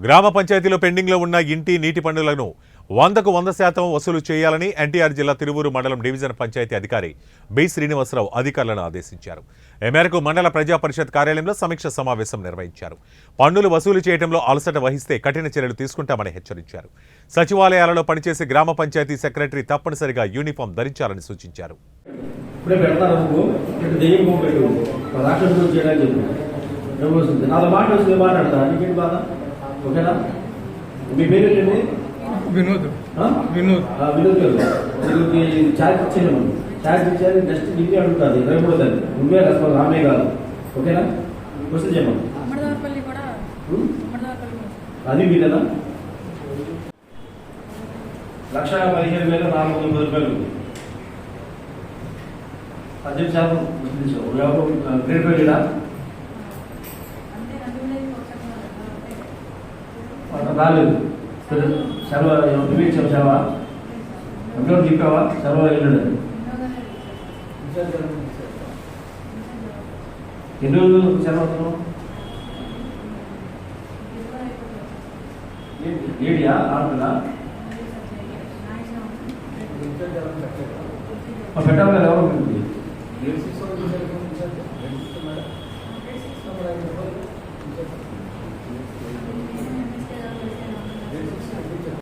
గ్రామ పంచాయతీలో పెండింగ్లో ఉన్న ఇంటి నీటి పన్నులను 100కు 100% వసూలు చేయాలని ఎన్టీఆర్ జిల్లా తిరువూరు మండలం డివిజన్ పంచాయతీ అధికారి బి శ్రీనివాసరావు అధికారులను ఆదేశించారు. ఈ మేరకు మండల ప్రజా పరిషత్ కార్యాలయంలో సమీక్ష సమావేశం నిర్వహించారు. పన్నులు వసూలు చేయడంలో అలసట వహిస్తే కఠిన చర్యలు తీసుకుంటామని హెచ్చరించారు. సచివాలయాలలో పనిచేసే గ్రామ పంచాయతీ సెక్రటరీ తప్పనిసరిగా యూనిఫామ్ ధరించాలని సూచించారు. వినోద్ ఛార్జ్ ఇచ్చాను ఛార్జ్ ఇచ్చారు నెక్స్ట్ నీకే అడుగుతుంది 23 దాన్ని నువ్వే రెస్పాన్స్ రామే కాదు ఓకేనా క్వశ్చన్ చెప్పండి అది మీరేనా 1,15,490 రూపాయలు 18% ఎవరు గ్రేడ్ వెళ్ళా రాలేదు సెలవు ఇచ్చావు సెలవా ఎంతో చెప్పావా సెలవు వెళ్ళాడు ఎన్ని రోజులు సెలవు ఏడియా ఆడుతుందా పెట్టాలి కదా ఎవరు